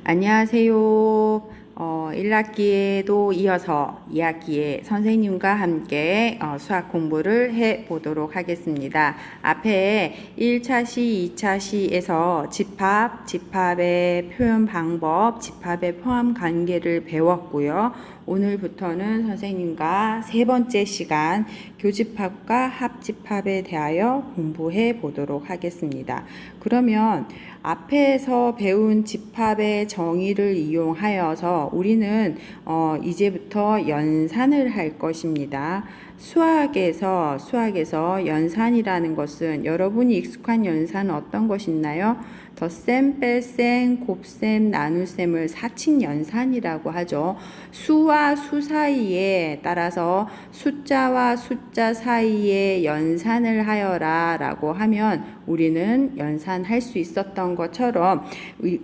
안녕하세요. 1학기에도 이어서 2학기에 선생님과 함께 수학 공부를 해 보도록 하겠습니다. 앞에 1차 시, 2차 시에서 집합, 집합의 표현 방법, 집합의 포함 관계를 배웠고요. 오늘부터는 선생님과 세 번째 시간 교집합과 합집합에 대하여 공부해 보도록 하겠습니다. 그러면 앞에서 배운 집합의 정의를 이용하여서 우리는 이제부터 연산을 할 것입니다. 수학에서 연산이라는 것은 여러분이 익숙한 연산은 어떤 것이 있나요? 덧셈, 뺄셈, 곱셈, 나눗셈을 사칙 연산이라고 하죠. 수와 수 사이에 따라서 숫자와 숫자 사이에 연산을 하여라 라고 하면 우리는 연산할 수 있었던 것처럼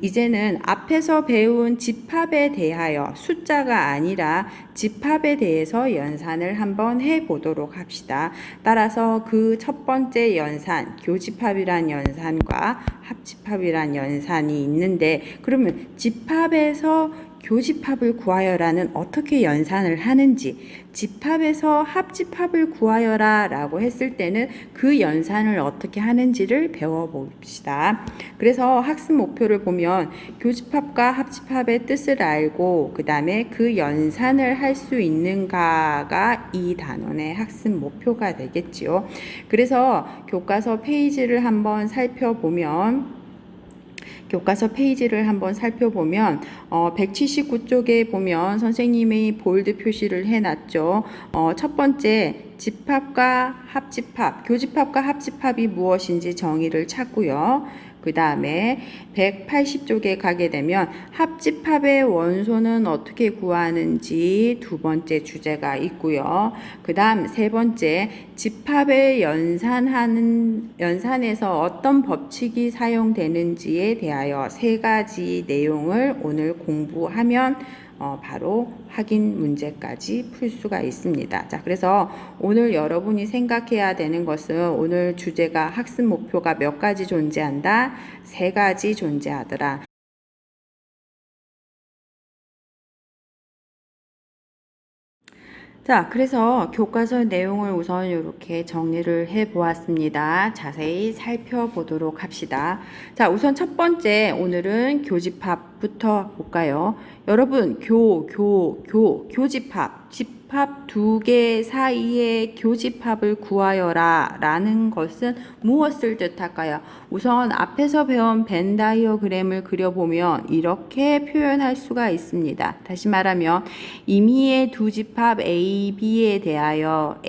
이제는 앞에서 배운 집합에 대하여 숫자가 아니라 집합에 대해서 연산을 한번 해보도록 합시다. 따라서 그 첫 번째 연산, 교집합이란 연산과 합집합이란 연산이 있는데, 그러면 집합에서 교집합을 구하여라는 어떻게 연산을 하는지, 집합에서 합집합을 구하여라 라고 했을 때는 그 연산을 어떻게 하는지를 배워봅시다. 그래서 학습 목표를 보면 교집합과 합집합의 뜻을 알고 그 다음에 그 연산을 할 수 있는가가 이 단원의 학습 목표가 되겠지요. 그래서 교과서 페이지를 한번 살펴보면 179쪽에 보면 선생님이 볼드 표시를 해놨죠. 첫 번째 집합과 합집합, 교집합과 합집합이 무엇인지 정의를 찾고요. 그 다음에 180쪽에 가게 되면 합집합의 원소는 어떻게 구하는지 두 번째 주제가 있고요. 그 다음 세 번째 집합의 연산에서 어떤 법칙이 사용되는지에 대하여 세 가지 내용을 오늘 공부하면 바로 확인 문제까지 풀 수가 있습니다. 자, 그래서 오늘 여러분이 생각해야 되는 것은 오늘 주제가 학습 목표가 몇 가지 존재한다? 세 가지 존재하더라. 자, 그래서 교과서 내용을 우선 이렇게 정리를 해 보았습니다. 자세히 살펴보도록 합시다. 자, 우선 첫 번째 오늘은 교집합부터 볼까요? 여러분, 교집합, 집합 두 개 사이의 교집합을 구하여라 라는 것은 무엇을 뜻할까요? 우선 앞에서 배운 벤 다이어그램을 그려보면 이렇게 표현할 수가 있습니다. 다시 말하면 임의의 두 집합 AB에 대하여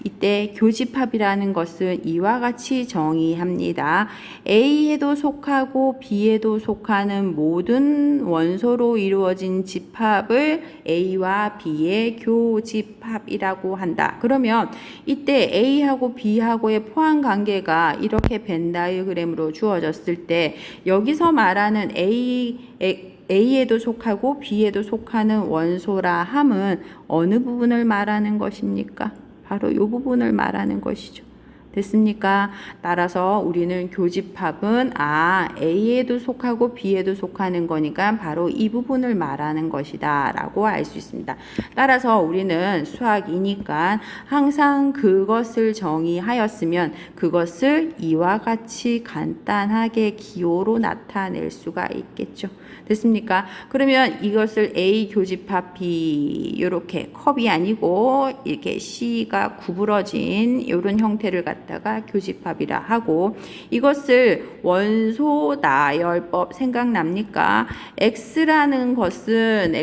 이때 교집합이라는 것은 이와 같이 정의합니다. A에도 속하고 B에도 속하는 모든 원소로 이루어진 집합을 A와 B의 교집합이라고 한다. 그러면 이때 A하고 B하고의 포함 관계가 이렇게 벤 다이어그램으로 주어졌을 때 여기서 말하는 A에도 속하고 B에도 속하는 원소라 함은 어느 부분을 말하는 것입니까? 바로 이 부분을 말하는 것이죠. 됐습니까? 따라서 우리는 교집합은 A에도 속하고 B에도 속하는 거니까 바로 이 부분을 말하는 것이다 라고 알 수 있습니다. 따라서 우리는 수학이니까 항상 그것을 정의하였으면 그것을 이와 같이 간단하게 기호로 나타낼 수가 있겠죠. 됐습니까? 그러면 이것을 A 교집합 B 이렇게 컵이 아니고 이렇게 C가 구부러진 이런 형태를 갖다가 교집합이라 하고, 이것을 원소 나열법 생각납니까? X라는 것은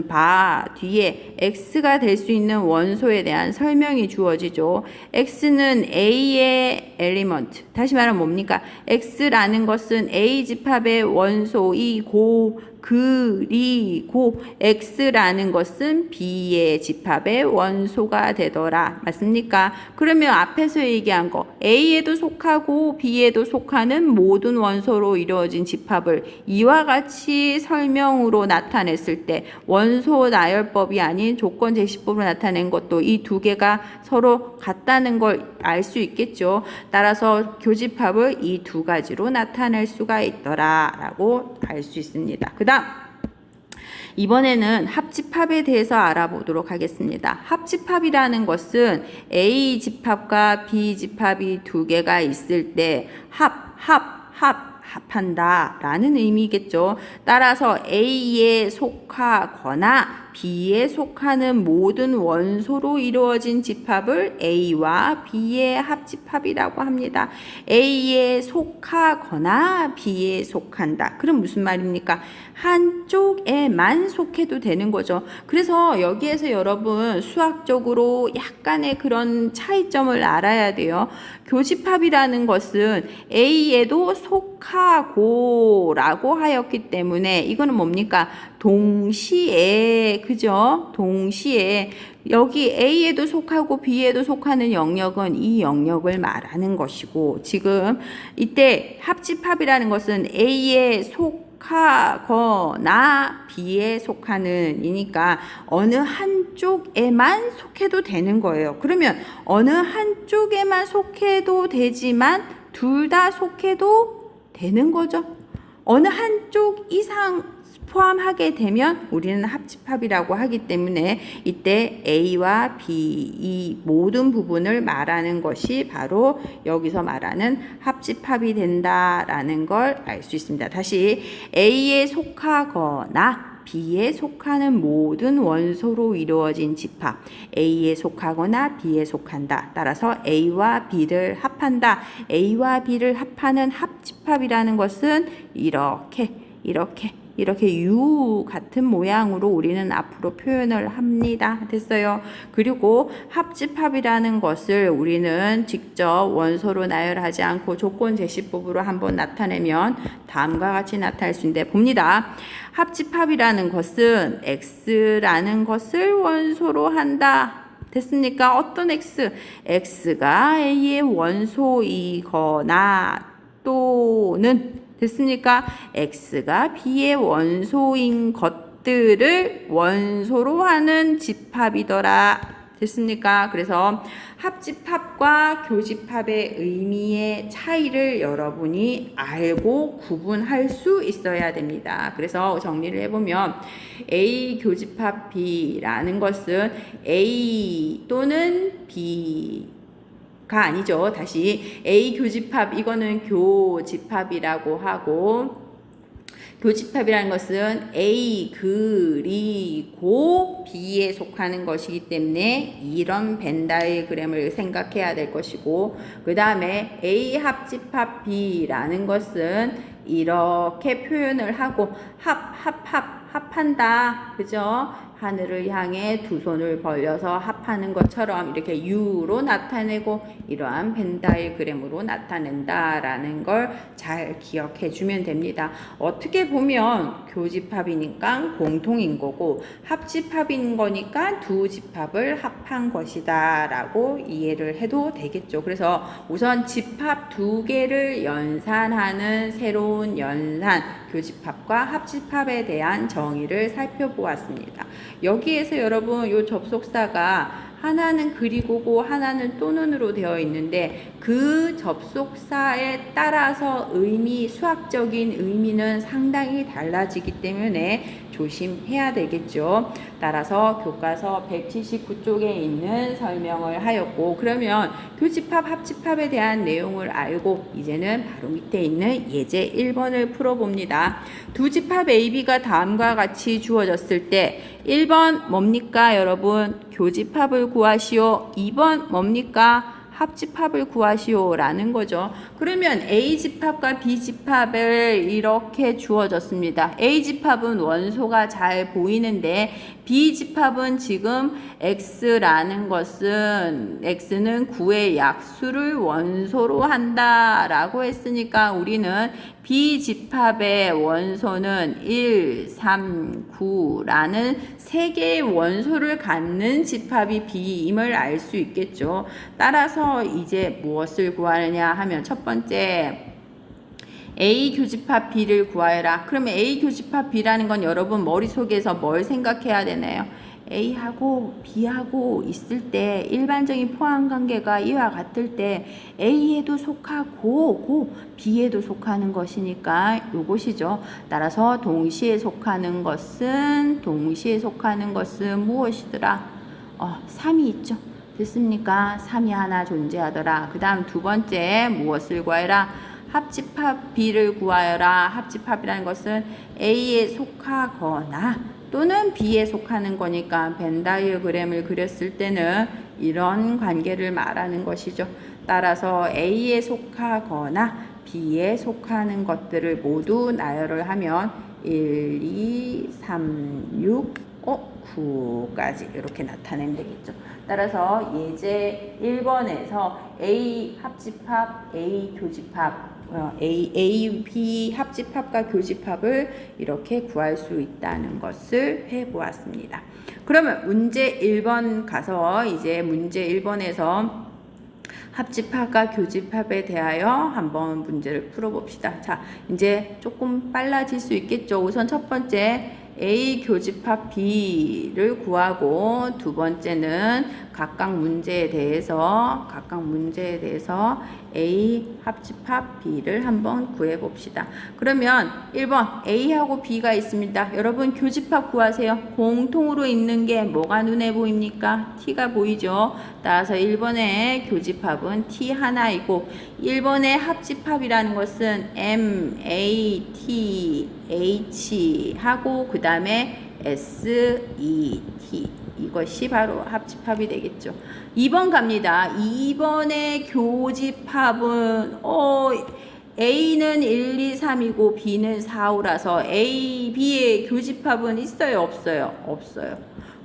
바 뒤에 X가 될 수 있는 원소에 대한 설명이 주어지죠. X는 A의 엘리먼트, 다시 말하면 뭡니까? X라는 것은 A 집합의 원소이고 그리고 X라는 것은 B의 집합의 원소가 되더라. 맞습니까? 그러면 앞에서 얘기한 거 A에도 속하고 B에도 속하는 모든 원소로 이루어진 집합을 이와 같이 설명으로 나타냈을 때 원소 나열법이 아닌 조건 제시법으로 나타낸 것도 이 두 개가 서로 같다는 걸 알 수 있겠죠. 따라서 교집합을 이 두 가지로 나타낼 수가 있더라라고 알 수 있습니다. 그다음 이번에는 합집합에 대해서 알아보도록 하겠습니다. 합집합이라는 것은 A 집합과 B 집합이 두 개가 있을 때 합한다 라는 의미겠죠. 따라서 A에 속하거나 B에 속하는 모든 원소로 이루어진 집합을 A와 B의 합집합이라고 합니다. A에 속하거나 B에 속한다. 그럼 무슨 말입니까? 한쪽에만 속해도 되는 거죠. 그래서 여기에서 여러분 수학적으로 약간의 그런 차이점을 알아야 돼요. 교집합이라는 것은 A에도 속하고 라고 하였기 때문에 이거는 뭡니까? 동시에, 그죠? 동시에 여기 A에도 속하고 B에도 속하는 영역은 이 영역을 말하는 것이고, 지금 이때 합집합이라는 것은 A에 속하거나 B에 속하는 이니까 어느 한쪽에만 속해도 되는 거예요. 그러면 어느 한쪽에만 속해도 되지만 둘 다 속해도 되는 거죠. 어느 한쪽 이상 포함하게 되면 우리는 합집합이라고 하기 때문에 이때 A와 B 이 모든 부분을 말하는 것이 바로 여기서 말하는 합집합이 된다라는 걸 알 수 있습니다. 다시 A에 속하거나 B에 속하는 모든 원소로 이루어진 집합, A에 속하거나 B에 속한다. 따라서 A와 B를 합한다. A와 B를 합하는 합집합이라는 것은 이렇게 U 같은 모양으로 우리는 앞으로 표현을 합니다. 됐어요? 그리고 합집합이라는 것을 우리는 직접 원소로 나열하지 않고 조건 제시법으로 한번 나타내면 다음과 같이 나타날 수 있는데 봅니다. 합집합이라는 것은 X라는 것을 원소로 한다. 됐습니까? 어떤 X? X가 A의 원소이거나 또는 됐습니까? X가 B의 원소인 것들을 원소로 하는 집합이더라. 됐습니까? 그래서 합집합과 교집합의 의미의 차이를 여러분이 알고 구분할 수 있어야 됩니다. 그래서 정리를 해보면 A 교집합 B라는 것은 A 또는 B 가 아니죠. 다시 A 교집합 이거는 교집합이라고 하고 교집합이라는 것은 A 그리고 B에 속하는 것이기 때문에 이런 벤 다이어그램을 생각해야 될 것이고 그 다음에 A 합집합 B라는 것은 이렇게 표현을 하고 합한다. 그죠? 하늘을 향해 두 손을 벌려서 합하는 것처럼 이렇게 U로 나타내고 이러한 벤 다이어그램으로 나타낸다라는 걸 잘 기억해 주면 됩니다. 어떻게 보면 교집합이니까 공통인 거고 합집합인 거니까 두 집합을 합한 것이다 라고 이해를 해도 되겠죠. 그래서 우선 집합 두 개를 연산하는 새로운 연산 교집합과 합집합에 대한 정의를 살펴보았습니다. 여기에서 여러분 요 접속사가 하나는 그리고고 하나는 또는으로 되어 있는데 그 접속사에 따라서 수학적인 의미는 상당히 달라지기 때문에 조심해야 되겠죠. 따라서 교과서 179쪽에 있는 설명을 하였고 그러면 교집합, 합집합에 대한 내용을 알고 이제는 바로 밑에 있는 예제 1번을 풀어봅니다. 두 집합 AB가 다음과 같이 주어졌을 때 1번 뭡니까 여러분? 교집합을 구하시오. 2번 뭡니까? 합집합을 구하시오 라는 거죠. 그러면 A집합과 B집합을 이렇게 주어졌습니다. A집합은 원소가 잘 보이는데 B집합은 지금 X라는 것은 X는 9의 약수를 원소로 한다라고 했으니까 우리는 B집합의 원소는 1, 3, 9라는 3개의 원소를 갖는 집합이 B임을 알 수 있겠죠. 따라서 이제 무엇을 구하느냐 하면 첫 번째 A 교집합 B를 구하여라. 그러면 A 교집합 B라는 건 여러분 머릿속에서 뭘 생각해야 되나요? A하고 B하고 있을 때 일반적인 포함관계가 이와 같을 때 A에도 속하고 B에도 속하는 것이니까 요것이죠. 따라서 동시에 속하는 것은 무엇이더라? 3이 있죠. 됐습니까? 3이 하나 존재하더라. 그 다음 두 번째 무엇을 구하여라? 합집합 B를 구하여라. 합집합이라는 것은 A에 속하거나 또는 B에 속하는 거니까 벤 다이어그램을 그렸을 때는 이런 관계를 말하는 것이죠. 따라서 A에 속하거나 B에 속하는 것들을 모두 나열을 하면 1, 2, 3, 6, 9까지 이렇게 나타내면 되겠죠. 따라서 예제 1번에서 A 합집합, A 교집합, A, B 합집합과 교집합을 이렇게 구할 수 있다는 것을 해보았습니다. 그러면 문제 1번 가서 이제 문제 1번에서 합집합과 교집합에 대하여 한번 문제를 풀어봅시다. 자, 이제 조금 빨라질 수 있겠죠. 우선 첫 번째 A 교집합 B를 구하고 두 번째는 각각 문제에 대해서 A 합집합 B를 한번 구해 봅시다. 그러면 1번 A하고 B가 있습니다. 여러분 교집합 구하세요. 공통으로 있는 게 뭐가 눈에 보입니까? T가 보이죠. 따라서 1번의 교집합은 T 하나이고 1번의 합집합이라는 것은 M, A, T, H 하고 그 다음에 S, E, T 이것이 바로 합집합이 되겠죠. 2번 갑니다. 2번의 교집합은 A는 1, 2, 3이고 B는 4, 5라서 A, B의 교집합은 있어요? 없어요? 없어요.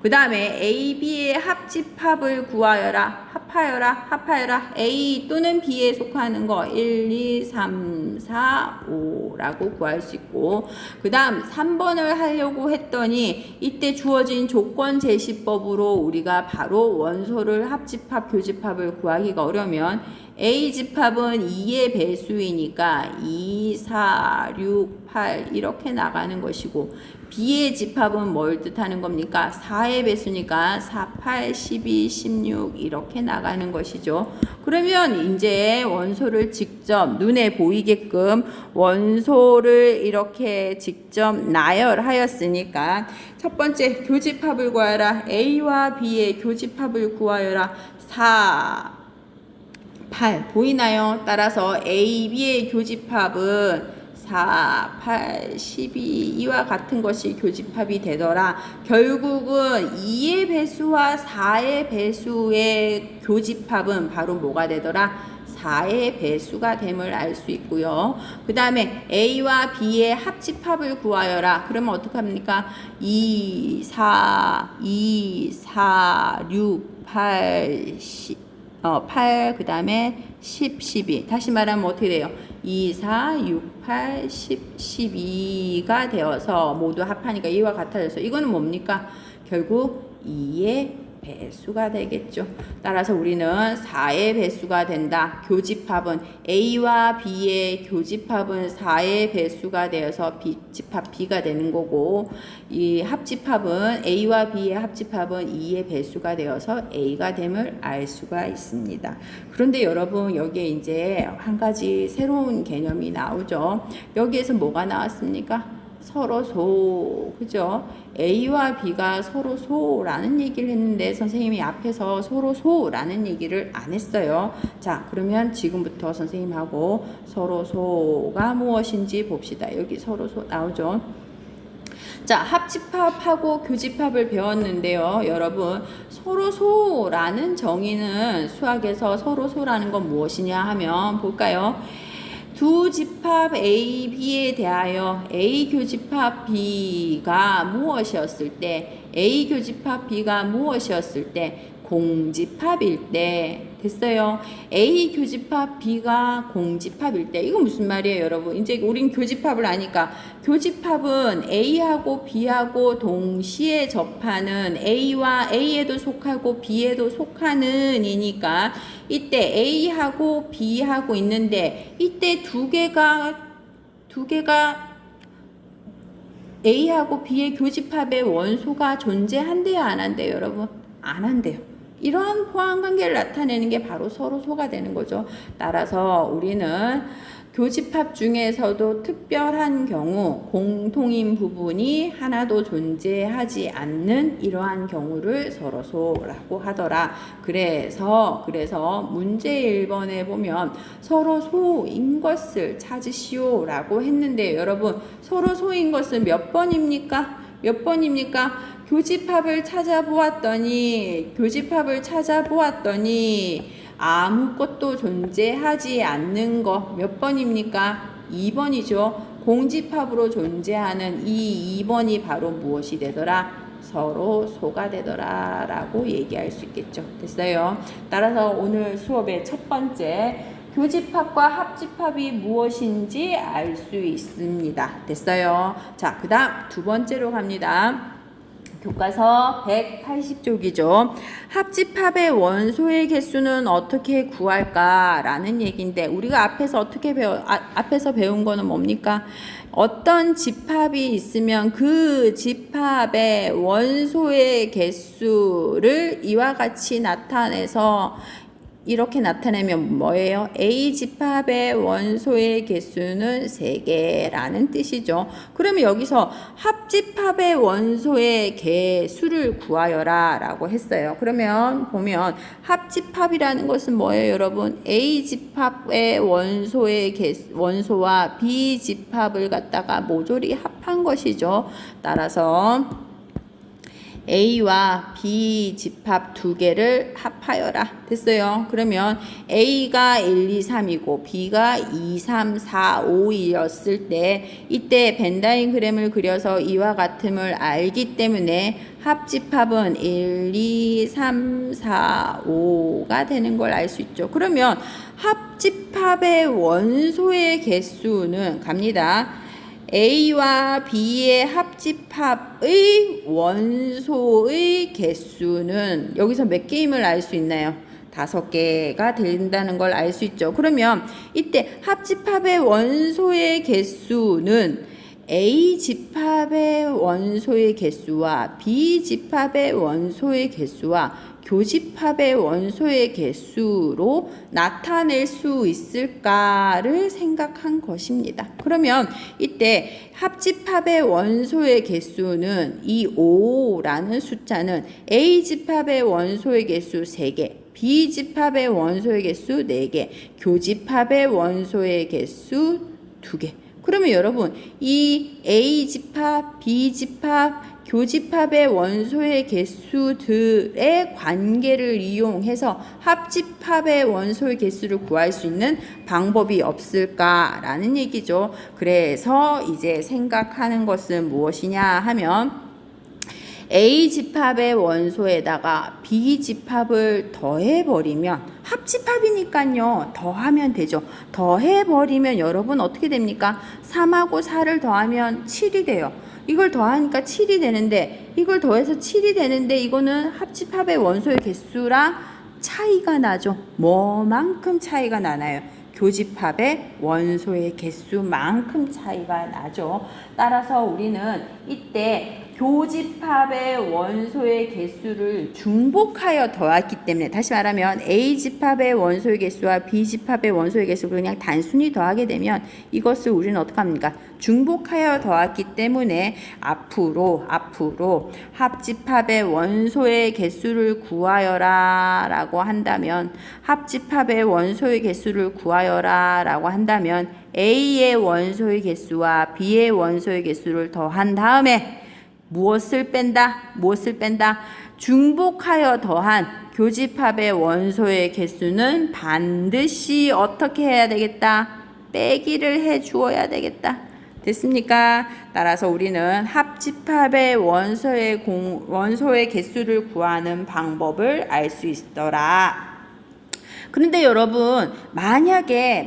그 다음에 A, B의 합집합을 구하여라. 합하여라. A 또는 B에 속하는 거 1, 2, 3, 4, 5라고 구할 수 있고 그 다음 3번을 하려고 했더니 이때 주어진 조건 제시법으로 우리가 바로 원소를 합집합, 교집합을 구하기가 어려우면 A 집합은 2의 배수이니까 2, 4, 6, 8 이렇게 나가는 것이고 B의 집합은 뭘 뜻하는 겁니까? 4의 배수니까 4, 8, 12, 16 이렇게 나가는 것이죠. 그러면 이제 원소를 직접 눈에 보이게끔 원소를 이렇게 직접 나열하였으니까 첫 번째 교집합을 구하여라. A와 B의 교집합을 구하여라. 4, 8 보이나요? 따라서 A, B의 교집합은 4, 8, 12 이와 같은 것이 교집합이 되더라. 결국은 2의 배수와 4의 배수의 교집합은 바로 뭐가 되더라? 4의 배수가 됨을 알 수 있고요. 그 다음에 A와 B의 합집합을 구하여라. 그러면 어떡합니까? 2, 4, 6, 8, 8, 그 다음에 10, 12. 다시 말하면 어떻게 돼요? 2, 4, 6, 8, 10, 12가 되어서 모두 합하니까 이와 같아져서 이거는 뭡니까? 결국 2의 배수가 되겠죠. 따라서 우리는 4의 배수가 된다. 교집합은 A와 B의 교집합은 4의 배수가 되어서 B집합 B가 되는 거고 이 합집합은 A와 B의 합집합은 2의 배수가 되어서 A가 됨을 알 수가 있습니다. 그런데 여러분 여기에 이제 한 가지 새로운 개념이 나오죠. 여기에서 뭐가 나왔습니까? 서로 소, 그죠? A와 B가 서로 소라는 얘기를 했는데 선생님이 앞에서 서로 소라는 얘기를 안 했어요. 자, 그러면 지금부터 선생님하고 서로 소가 무엇인지 봅시다. 여기 서로 소 나오죠? 자, 합집합하고 교집합을 배웠는데요. 여러분, 서로소라는 정의는 수학에서 서로소라는 건 무엇이냐 하면 볼까요? 두 집합 A, B에 대하여 A 교집합 B가 무엇이었을 때, A 교집합 B가 무엇이었을 때, 공집합일 때, 됐어요. A 교집합 B가 공집합일 때. 이거 무슨 말이에요, 여러분? 이제 우린 교집합을 아니까, 교집합은 A하고 B하고 동시에 접하는, A와 A에도 속하고 B에도 속하는 이니까, 이때 A하고 B하고 있는데, 이때 두 개가 A하고 B의 교집합의 원소가 존재한대요, 안 한대요, 여러분? 안 한대요. 이러한 포함관계를 나타내는 게 바로 서로 소가 되는 거죠. 따라서 우리는 교집합 중에서도 특별한 경우 공통인 부분이 하나도 존재하지 않는 이러한 경우를 서로 소라고 하더라. 그래서 문제 1번에 보면 서로 소인 것을 찾으시오라고 했는데, 여러분 서로 소인 것은 몇 번입니까? 몇 번입니까? 교집합을 찾아보았더니 아무것도 존재하지 않는 거 몇 번입니까? 2번이죠. 공집합으로 존재하는 이 2번이 바로 무엇이 되더라? 서로 소가 되더라 라고 얘기할 수 있겠죠. 됐어요. 따라서 오늘 수업의 첫 번째, 교집합과 합집합이 무엇인지 알 수 있습니다. 됐어요. 자, 그 다음 두 번째로 갑니다. 교과서 180쪽이죠. 합집합의 원소의 개수는 어떻게 구할까? 라는 얘기인데, 우리가 앞에서 배운 거는 뭡니까? 어떤 집합이 있으면 그 집합의 원소의 개수를 이와 같이 나타내서 이렇게 나타내면 뭐예요? A 집합의 원소의 개수는 3개라는 뜻이죠. 그러면 여기서 합집합의 원소의 개수를 구하여라 라고 했어요. 그러면 보면 합집합이라는 것은 뭐예요, 여러분? A 집합의 원소와 B 집합을 갖다가 모조리 합한 것이죠. 따라서 A와 B 집합 두 개를 합하여라. 됐어요. 그러면 A가 1, 2, 3이고 B가 2, 3, 4, 5이었을 때 이때 벤 다이그램을 그려서 이와 같음을 알기 때문에 합집합은 1, 2, 3, 4, 5가 되는 걸 알 수 있죠. 그러면 합집합의 원소의 개수는 갑니다. A와 B의 합집합의 원소의 개수는 여기서 몇 개임을 알 수 있나요? 5개가 된다는 걸 알 수 있죠. 그러면 이때 합집합의 원소의 개수는 A 집합의 원소의 개수와 B 집합의 원소의 개수와 교집합의 원소의 개수로 나타낼 수 있을까를 생각한 것입니다. 그러면 이때 합집합의 원소의 개수는 이 5라는 숫자는 A 집합의 원소의 개수 3개, B 집합의 원소의 개수 4개, 교집합의 원소의 개수 2개. 그러면 여러분 이 A 집합, B 집합, 교집합의 원소의 개수들의 관계를 이용해서 합집합의 원소의 개수를 구할 수 있는 방법이 없을까라는 얘기죠. 그래서 이제 생각하는 것은 무엇이냐 하면 A 집합의 원소에다가 B 집합을 더해버리면 합집합이니까요. 더하면 되죠. 더해버리면 여러분 어떻게 됩니까? 3하고 4를 더하면 7이 돼요. 이걸 더하니까 7이 되는데 이걸 더해서 7이 되는데 이거는 합집합의 원소의 개수랑 차이가 나죠. 뭐만큼 차이가 나나요? 교집합의 원소의 개수만큼 차이가 나죠. 따라서 우리는 이때 교집합의 원소의 개수를 중복하여 더했기 때문에, 다시 말하면 A 집합의 원소의 개수와 B 집합의 원소의 개수를 그냥 단순히 더하게 되면 이것을 우리는 어떻게 합니까? 중복하여 더했기 때문에 앞으로 합집합의 원소의 개수를 구하여라 라고 한다면, 합집합의 원소의 개수를 구하여라 라고 한다면 A의 원소의 개수와 B의 원소의 개수를 더한 다음에 무엇을 뺀다? 중복하여 더한 교집합의 원소의 개수는 반드시 어떻게 해야 되겠다? 빼기를 해 주어야 되겠다. 됐습니까? 따라서 우리는 합집합의 원소의 개수를 구하는 방법을 알 수 있더라. 그런데 여러분, 만약에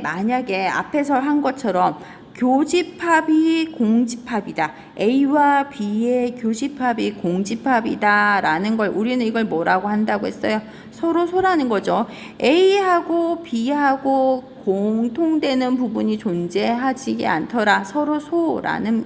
앞에서 한 것처럼 교집합이 공집합이다. A와 B의 교집합이 공집합이다 라는 걸 우리는 이걸 뭐라고 한다고 했어요? 서로 소라는 거죠. A하고 B하고 공통되는 부분이 존재하지 않더라. 서로 소라는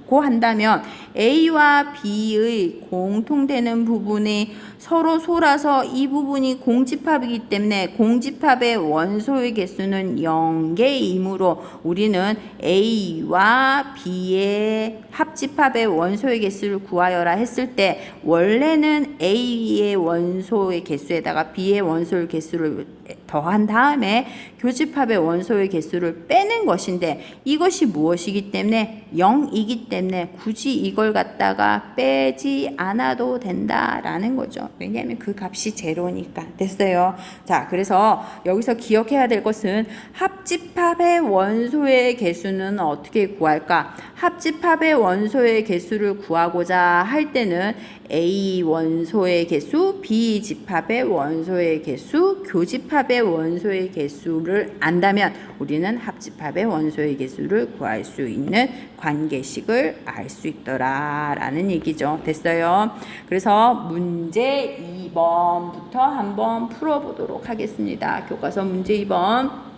고 한다면 A와 B의 공통되는 부분이 서로 소라서 이 부분이 공집합이기 때문에 공집합의 원소의 개수는 0개이므로 우리는 A와 B의 합집합의 원소의 개수를 구하여라 했을 때 원래는 A의 원소의 개수에다가 B의 원소의 개수를 더한 다음에 교집합의 원소의 개수를 빼는 것인데 이것이 무엇이기 때문에 0이기 때문에 굳이 이걸 갖다가 빼지 않아도 된다라는 거죠. 왜냐하면 그 값이 제로니까. 됐어요. 자, 그래서 여기서 기억해야 될 것은 합집합의 원소의 개수는 어떻게 구할까? 합집합의 원소의 개수를 구하고자 할 때는 A 원소의 개수, B 집합의 원소의 개수, 교집합의 원소의 개수를 안다면 우리는 합집합의 원소의 개수를 구할 수 있는 관계식을 알 수 있더라 라는 얘기죠. 됐어요? 그래서 문제 2번부터 한번 풀어보도록 하겠습니다. 교과서 문제 2번.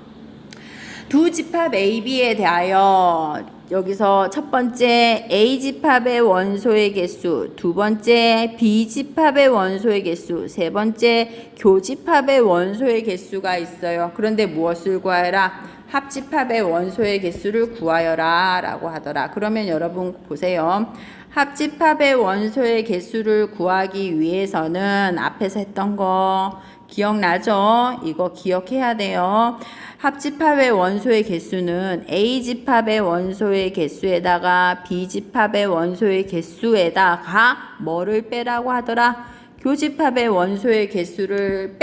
두 집합 AB에 대하여 여기서 첫 번째 A집합의 원소의 개수, 두 번째 B집합의 원소의 개수, 세 번째 교집합의 원소의 개수가 있어요. 그런데 무엇을 구하여라? 합집합의 원소의 개수를 구하여라 라고 하더라. 그러면 여러분 보세요. 합집합의 원소의 개수를 구하기 위해서는 앞에서 했던 거 기억나죠? 이거 기억해야 돼요. 합집합의 원소의 개수는 A집합의 원소의 개수에다가 B집합의 원소의 개수에다가 뭐를 빼라고 하더라? 교집합의 원소의 개수를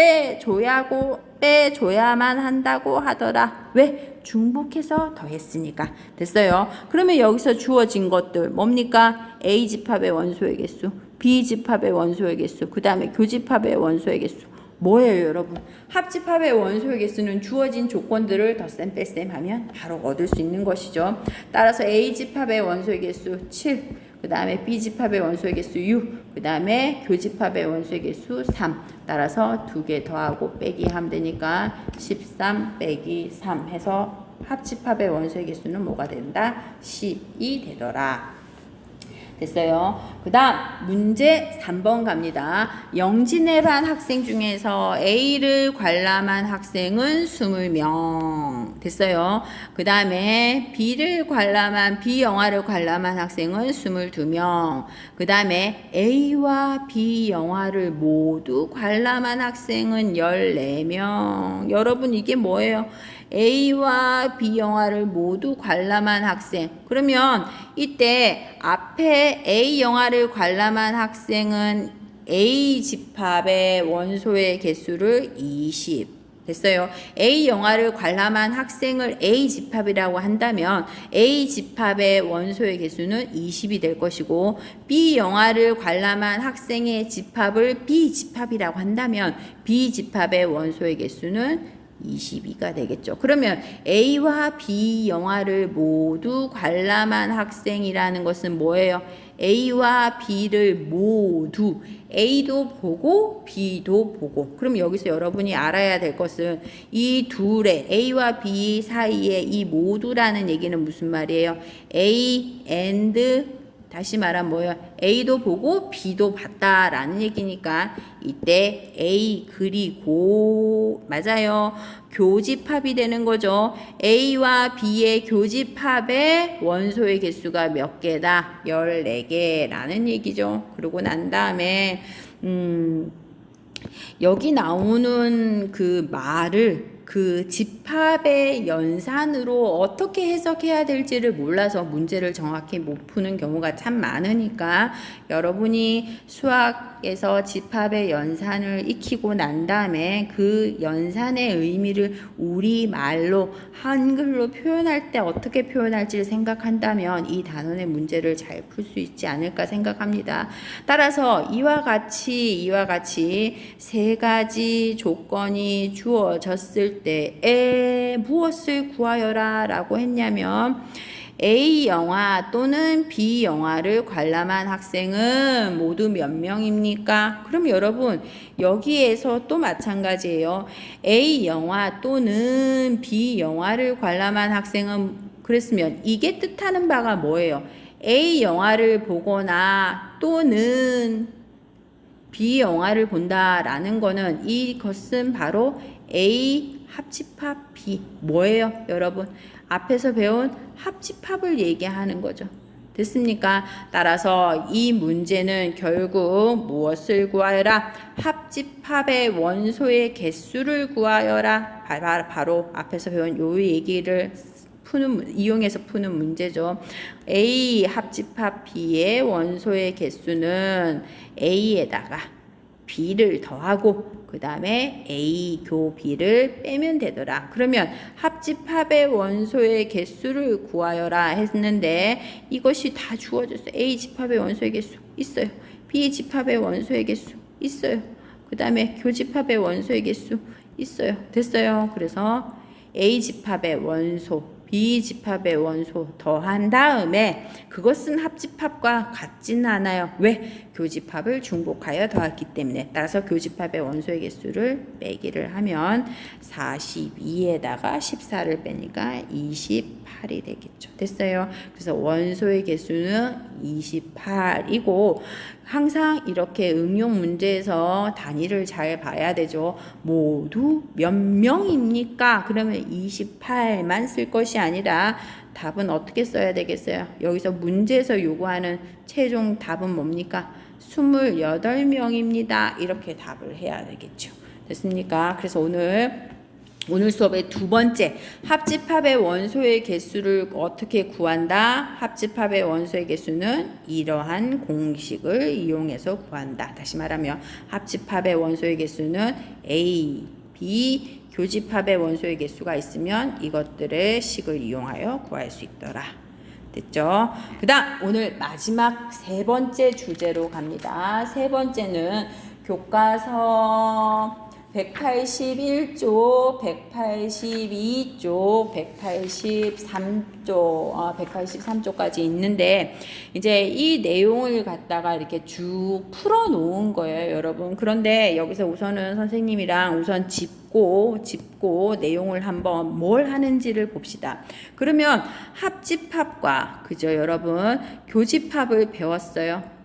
빼줘야만 한다고 하더라. 왜? 중복해서 더했으니까. 됐어요. 그러면 여기서 주어진 것들 뭡니까? A집합의 원소의 개수, B집합의 원소의 개수, 그 다음에 교집합의 원소의 개수. 뭐예요, 여러분? 합집합의 원소의 개수는 주어진 조건들을 덧셈 뺄셈 하면 바로 얻을 수 있는 것이죠. 따라서 A집합의 원소의 개수 7, 그 다음에 B집합의 원소의 개수 6, 그 다음에 교집합의 원소의 개수 3. 따라서 2개 더하고 빼기 하면 되니까 13 빼기 3 해서 합집합의 원소의 개수는 뭐가 된다? 10이 되더라. 됐어요. 그 다음 문제 3번 갑니다. 영진의 반 학생 중에서 A를 관람한 학생은 20명. 됐어요. 그 다음에 B를 관람한 B영화를 관람한 학생은 22명. 그 다음에 A와 B 영화를 모두 관람한 학생은 14명. 여러분 이게 뭐예요? A와 B 영화를 모두 관람한 학생. 그러면 이때 앞에 A 영화를 관람한 학생은 A 집합의 원소의 개수를 20. 됐어요. A 영화를 관람한 학생을 A 집합이라고 한다면 A 집합의 원소의 개수는 20이 될 것이고 B 영화를 관람한 학생의 집합을 B 집합이라고 한다면 B 집합의 원소의 개수는 22가 되겠죠. 그러면 A와 B 영화를 모두 관람한 학생이라는 것은 뭐예요? A와 B를 모두 A도 보고 B도 보고. 그럼 여기서 여러분이 알아야 될 것은 이 둘의 A와 B 사이에 이 모두라는 얘기는 무슨 말이에요? A and 다시 말하면 뭐예요? A도 보고 B도 봤다라는 얘기니까 이때 A 그리고 맞아요. 교집합이 되는 거죠. A와 B의 교집합의 원소의 개수가 몇 개다? 14개라는 얘기죠. 그러고 난 다음에 여기 나오는 그 말을 그 집합의 연산으로 어떻게 해석해야 될지를 몰라서 문제를 정확히 못 푸는 경우가 참 많으니까 여러분이 수학에서 집합의 연산을 익히고 난 다음에 그 연산의 의미를 우리말로 한글로 표현할 때 어떻게 표현할지를 생각한다면 이 단원의 문제를 잘 풀 수 있지 않을까 생각합니다. 따라서 이와 같이 세 가지 조건이 주어졌을 때에 무엇을 구하여라 라고 했냐면 A 영화 또는 B 영화를 관람한 학생은 모두 몇 명입니까? 그럼 여러분 여기에서 또 마찬가지예요. A 영화 또는 B 영화를 관람한 학생은 그랬으면 이게 뜻하는 바가 뭐예요? A 영화를 보거나 또는 B 영화를 본다라는 거는 이것은 바로 A 합집합 B 뭐예요 여러분? 앞에서 배운 합집합을 얘기하는 거죠. 됐습니까? 따라서 이 문제는 결국 무엇을 구하여라? 합집합의 원소의 개수를 구하여라. 바로 앞에서 배운 요 얘기를 이용해서 푸는 문제죠. A 합집합 B의 원소의 개수는 A에다가 B를 더하고 그 다음에 A 교 B를 빼면 되더라. 그러면 합집합의 원소의 개수를 구하여라 했는데 이것이 다 주어졌어요. A 집합의 원소의 개수 있어요. B 집합의 원소의 개수 있어요. 그 다음에 교집합의 원소의 개수 있어요. 됐어요. 그래서 A 집합의 원소 B 집합의 원소 더한 다음에 그것은 합집합과 같지는 않아요. 왜? 교집합을 중복하여 더했기 때문에. 따라서 교집합의 원소의 개수를 빼기를 하면 42에다가 14를 빼니까 28이 되겠죠. 됐어요. 그래서 원소의 개수는 28이고 항상 이렇게 응용 문제에서 단위를 잘 봐야 되죠. 모두 몇 명입니까? 그러면 28만 쓸 것이 아니라 답은 어떻게 써야 되겠어요? 여기서 문제에서 요구하는 최종 답은 뭡니까? 28명입니다. 이렇게 답을 해야 되겠죠. 됐습니까? 그래서 오늘 수업의 두 번째 합집합의 원소의 개수를 어떻게 구한다? 합집합의 원소의 개수는 이러한 공식을 이용해서 구한다. 다시 말하면 합집합의 원소의 개수는 A, B, 교집합의 원소의 개수가 있으면 이것들의 식을 이용하여 구할 수 있더라. 됐죠? 그 다음 오늘 마지막 세 번째 주제로 갑니다. 세 번째는 교과서 181쪽, 182쪽, 183쪽까지 있는데 이제 이 내용을 갖다가 이렇게 쭉 풀어 놓은 거예요, 여러분. 그런데 여기서 우선은 선생님이랑 우선 짚고 내용을 한번 뭘 하는지를 봅시다. 그러면 합집합과 그죠, 여러분? 교집합을 배웠어요.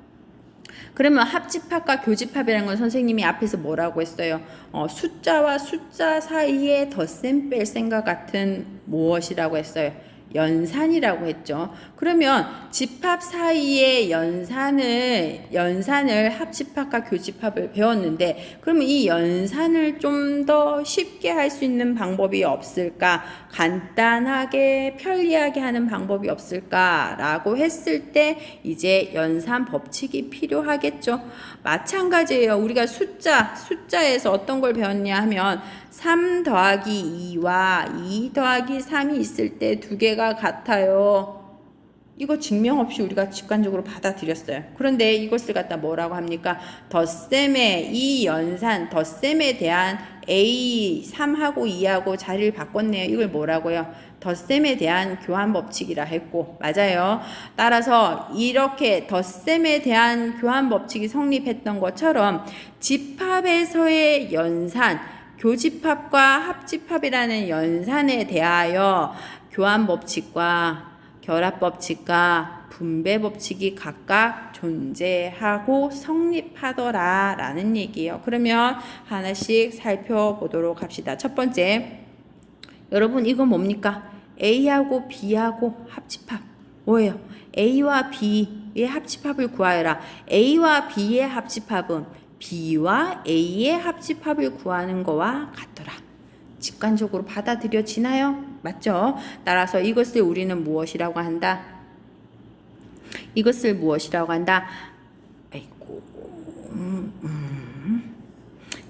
그러면 합집합과 교집합이라는 건 선생님이 앞에서 뭐라고 했어요? 숫자와 숫자 사이에 덧셈 뺄셈과 같은 무엇이라고 했어요? 연산이라고 했죠. 그러면 집합 사이의 연산을 합집합과 교집합을 배웠는데 그러면 이 연산을 좀 더 쉽게 할 수 있는 방법이 없을까? 간단하게 편리하게 하는 방법이 없을까라고 했을 때 이제 연산 법칙이 필요하겠죠. 마찬가지예요. 우리가 숫자에서 어떤 걸 배웠냐 하면 3 더하기 2와 2 더하기 3이 있을 때 두 개가 같아요. 이거 증명 없이 우리가 직관적으로 받아들였어요. 그런데 이것을 갖다 뭐라고 합니까? 덧셈의 이 연산, 덧셈에 대한 A 3하고 2하고 자리를 바꿨네요. 이걸 뭐라고요? 덧셈에 대한 교환 법칙이라 했고, 맞아요. 따라서 이렇게 덧셈에 대한 교환 법칙이 성립했던 것처럼 집합에서의 연산, 교집합과 합집합이라는 연산에 대하여 교환 법칙과 결합 법칙과 분배 법칙이 각각 존재하고 성립하더라 라는 얘기예요. 그러면 하나씩 살펴보도록 합시다. 첫 번째, 여러분 이거 뭡니까? A하고 B하고 합집합 뭐예요? A와 B의 합집합을 구하여라. A와 B의 합집합은 B와 A의 합집합을 구하는 거와 같더라. 직관적으로 받아들여지나요? 맞죠? 따라서 이것을 우리는 무엇이라고 한다? 이것을 무엇이라고 한다? 아이고,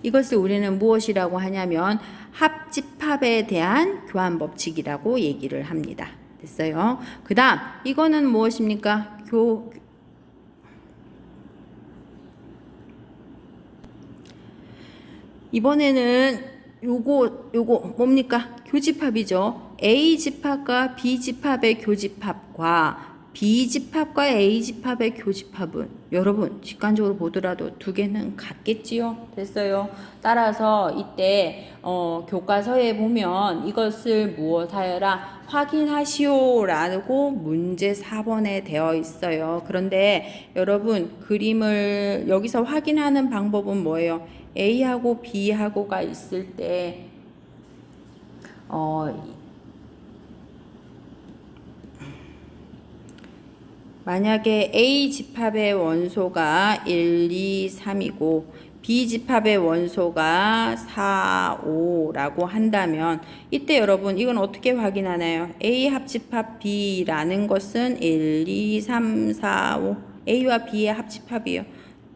이것을 우리는 무엇이라고 하냐면 합집합에 대한 교환 법칙이라고 얘기를 합니다. 됐어요? 그 다음 이거는 무엇입니까? 이번에는 요거 뭡니까? 교집합이죠. A집합과 B집합의 교집합과 B집합과 A집합의 교집합은 여러분 직관적으로 보더라도 두 개는 같겠지요. 됐어요. 따라서 이때 교과서에 보면 이것을 무엇하여라 확인하시오라고 문제 4번에 되어 있어요. 그런데 여러분 그림을 여기서 확인하는 방법은 뭐예요? A하고 B하고가 있을 때 만약에 A집합의 원소가 1, 2, 3이고 B집합의 원소가 4, 5라고 한다면 이때 여러분 이건 어떻게 확인하나요? A 합집합 B라는 것은 1, 2, 3, 4, 5 A와 B의 합집합이에요.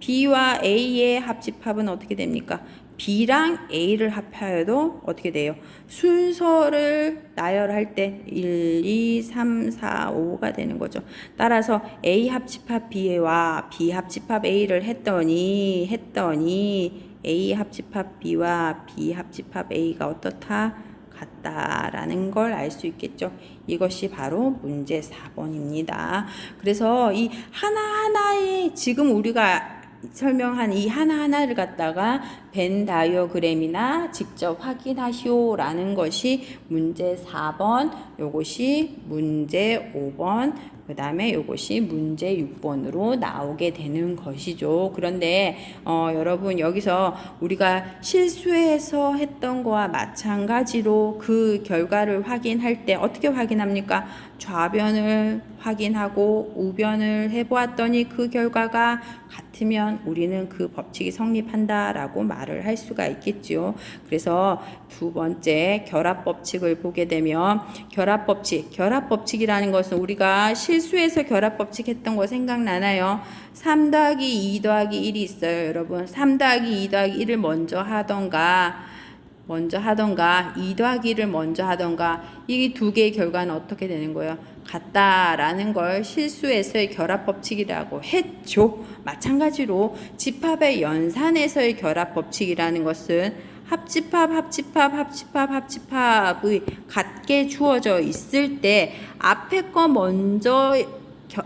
B와 A의 합집합은 어떻게 됩니까? B랑 A를 합하여도 어떻게 돼요? 순서를 나열할 때 1, 2, 3, 4, 5가 되는 거죠. 따라서 A 합집합 B와 B 합집합 A를 했더니 A 합집합 B와 B 합집합 A가 어떻다? 같다라는 걸 알 수 있겠죠. 이것이 바로 문제 4번입니다. 그래서 이 하나하나의 지금 우리가 설명한 이 하나하나를 갖다가 벤 다이어그램이나 직접 확인하시오라는 것이 문제 4번, 요것이 문제 5번, 그 다음에 요것이 문제 6번으로 나오게 되는 것이죠. 그런데 여러분 여기서 우리가 실수해서 했던 거와 마찬가지로 그 결과를 확인할 때 어떻게 확인합니까? 좌변을 확인하고 우변을 해보았더니 그 결과가 같으면 우리는 그 법칙이 성립한다라고 말을 할 수가 있겠죠. 그래서 두 번째 결합법칙을 보게 되면 결합법칙이라는 것은 우리가 실수해서 결합법칙 했던 거 생각나나요? 3 더하기 2 더하기 1이 있어요. 여러분 3 더하기 2 더하기 1을 먼저 하던가 2 더하기 1을 먼저 하던가 이 두 개의 결과는 어떻게 되는 거예요? 같다라는 걸 실수에서의 결합법칙이라고 했죠. 마찬가지로 집합의 연산에서의 결합법칙이라는 것은 합집합의 같게 주어져 있을 때 앞에 거 먼저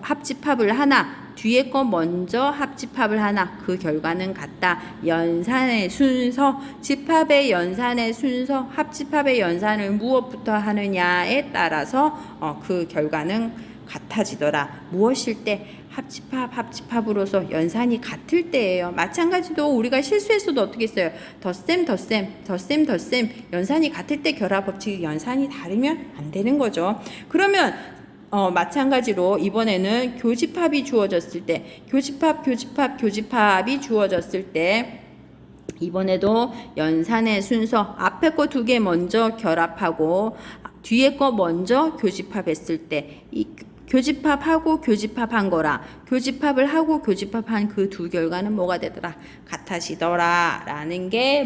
합집합을 하나 뒤에 거 먼저 합집합을 하나 그 결과는 같다. 연산의 순서, 집합의 연산의 순서, 합집합의 연산을 무엇부터 하느냐에 따라서 그 결과는 같아지더라. 무엇일 때? 합집합으로서 연산이 같을 때예요. 마찬가지로 우리가 실수했어도 어떻게 했어요? 덧셈 연산이 같을 때 결합법칙 연산이 다르면 안 되는 거죠. 그러면 마찬가지로 이번에는 교집합이 주어졌을 때 교집합이 주어졌을 때 이번에도 연산의 순서 앞에 거 두 개 먼저 결합하고 뒤에 거 먼저 교집합했을 때 이 교집합하고 교집합한 거라 교집합을 하고 교집합한 그 두 결과는 뭐가 되더라? 같아지더라 라는 게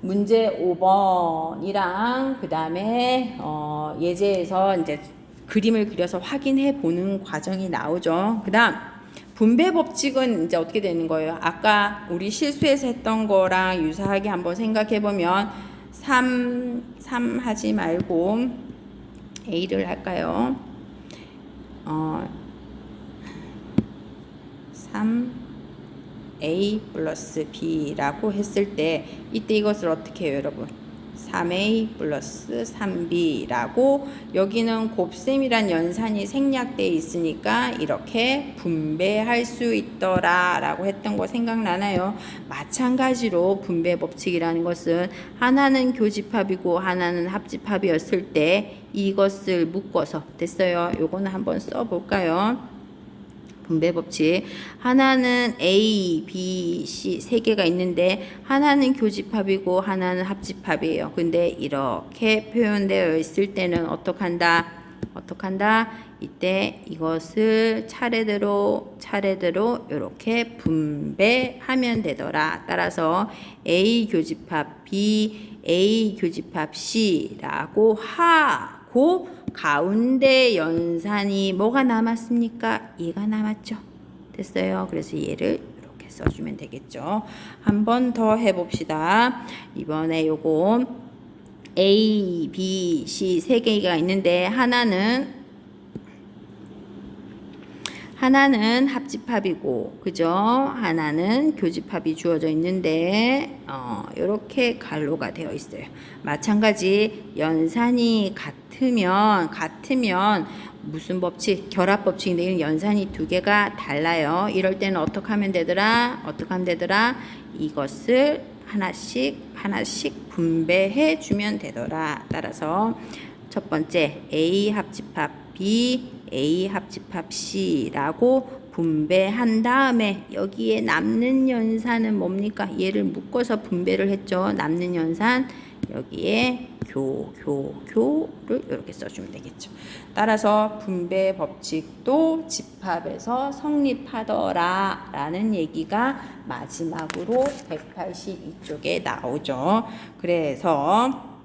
문제 5번이랑 그 다음에 예제에서 이제 그림을 그려서 확인해 보는 과정이 나오죠. 그 다음 분배 법칙은 이제 어떻게 되는 거예요? 아까 우리 실수해서 했던 거랑 유사하게 한번 생각해 보면 3 하지 말고 A를 할까요? 3A 플러스 B라고 했을 때 이때 이것을 어떻게 해요, 여러분? 3A 플러스 3B라고 여기는 곱셈이란 연산이 생략되어 있으니까 이렇게 분배할 수 있더라 라고 했던 거 생각나나요? 마찬가지로 분배 법칙이라는 것은 하나는 교집합이고 하나는 합집합이었을 때 이것을 묶어서 됐어요. 요거는 한번 써볼까요? 분배 법칙. 하나는 A, B, C 세 개가 있는데 하나는 교집합이고 하나는 합집합이에요. 근데 이렇게 표현되어 있을 때는 어떡한다? 이때 이것을 차례대로 이렇게 분배하면 되더라. 따라서 A 교집합 B, A 교집합 C라고 하고 가운데 연산이 뭐가 남았습니까? 얘가 남았죠. 됐어요. 그래서 얘를 이렇게 써주면 되겠죠. 한 번 더 해봅시다. 이번에 요거 A, B, C 세 개가 있는데 하나는 합집합이고, 그죠? 하나는 교집합이 주어져 있는데, 이렇게 갈로가 되어 있어요. 마찬가지 연산이 같으면 무슨 법칙? 결합 법칙인데 연산이 두 개가 달라요. 이럴 때는 어떻게 하면 되더라? 이것을 하나씩 분배해 주면 되더라. 따라서 첫 번째 A 합집합 B, A 합집합 C라고 분배한 다음에 여기에 남는 연산은 뭡니까? 얘를 묶어서 분배를 했죠. 남는 연산 여기에 교를 이렇게 써주면 되겠죠. 따라서 분배 법칙도 집합에서 성립하더라 라는 얘기가 마지막으로 182쪽에 나오죠. 그래서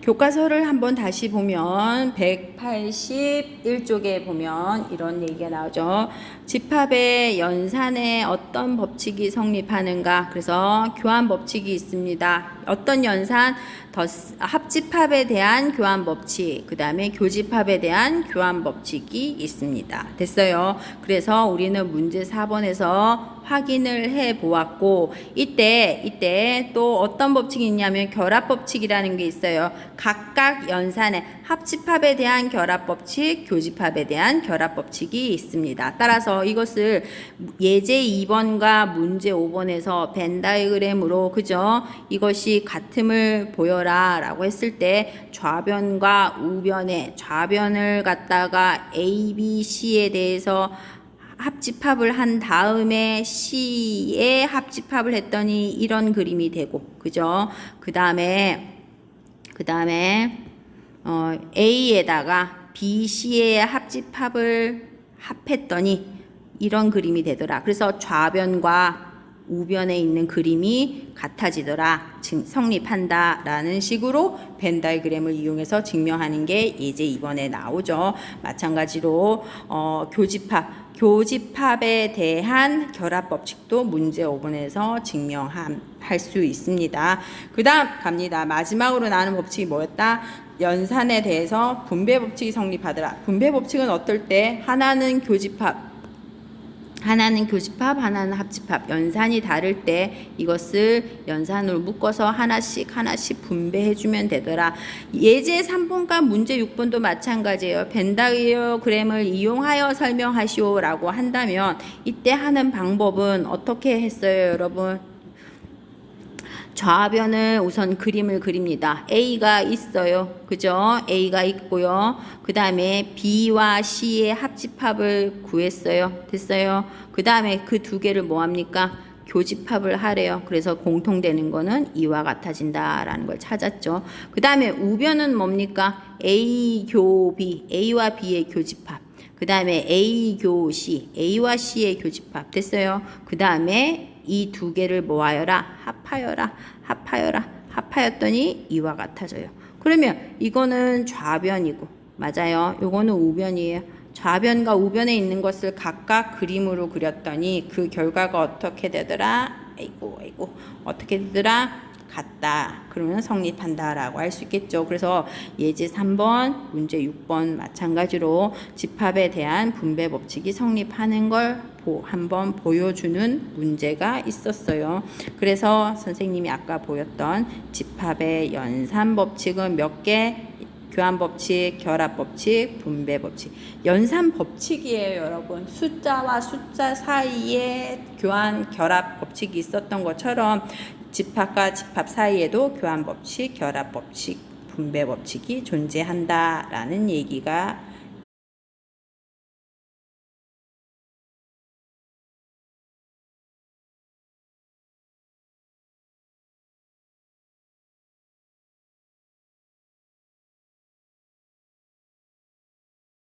교과서를 한번 다시 보면 181쪽에 보면 이런 얘기가 나오죠. 집합의 연산에 어떤 법칙이 성립하는가? 그래서 교환 법칙이 있습니다. 어떤 연산? 합집합에 대한 교환 법칙, 그 다음에 교집합에 대한 교환 법칙이 있습니다. 됐어요. 그래서 우리는 문제 4번에서 확인을 해 보았고, 이때 또 어떤 법칙이 있냐면 결합 법칙이라는 게 있어요. 각각 연산에 합집합에 대한 결합 법칙, 교집합에 대한 결합 법칙이 있습니다. 따라서 이것을 예제 2번과 문제 5번에서 벤 다이어그램으로, 그죠? 이것이 같음을 보여라 라고 했을 때 좌변과 우변에 좌변을 갖다가 A, B, C에 대해서 합집합을 한 다음에 C에 합집합을 했더니 이런 그림이 되고, 그죠? 그 다음에 A에다가 B, C의 합집합을 합했더니 이런 그림이 되더라. 그래서 좌변과 우변에 있는 그림이 같아지더라. 성립한다 라는 식으로 벤 다이어그램을 이용해서 증명하는 게 예제 2번에 나오죠. 마찬가지로 교집합에 대한 결합 법칙도 문제 5번에서 증명할 수 있습니다. 그 다음 갑니다. 마지막으로 나오는 법칙이 뭐였다? 연산에 대해서 분배 법칙이 성립하더라. 분배 법칙은 어떨 때? 하나는 교집합, 하나는 합집합. 연산이 다를 때 이것을 연산으로 묶어서 하나씩 분배해주면 되더라. 예제 3번과 문제 6번도 마찬가지예요. 벤 다이어그램을 이용하여 설명하시오 라고 한다면 이때 하는 방법은 어떻게 했어요, 여러분? 좌변을 우선 그림을 그립니다. A가 있어요. 그죠? A가 있고요. 그 다음에 B와 C의 합집합을 구했어요. 됐어요? 그 다음에 그 두 개를 뭐합니까? 교집합을 하래요. 그래서 공통되는 거는 이와 같아진다라는 걸 찾았죠. 그 다음에 우변은 뭡니까? A 교 B, A와 B의 교집합. 그 다음에 A 교 C, A와 C의 교집합. 됐어요? 그 다음에 이 두 개를 모아여라, 합하였더니 이와 같아져요. 그러면 이거는 좌변이고, 맞아요. 요거는 우변이에요. 좌변과 우변에 있는 것을 각각 그림으로 그렸더니 그 결과가 어떻게 되더라? 아이고, 어떻게 되더라? 같다. 그러면 성립한다라고 할 수 있겠죠. 그래서 예제 3번, 문제 6번 마찬가지로 집합에 대한 분배 법칙이 성립하는 걸 한번 보여주는 문제가 있었어요. 그래서 선생님이 아까 보였던 집합의 연산 법칙은 몇 개? 교환 법칙, 결합 법칙, 분배 법칙. 연산 법칙이에요, 여러분. 숫자와 숫자 사이에 교환, 결합 법칙이 있었던 것처럼 집합과 집합 사이에도 교환 법칙, 결합 법칙, 분배 법칙이 존재한다라는 얘기가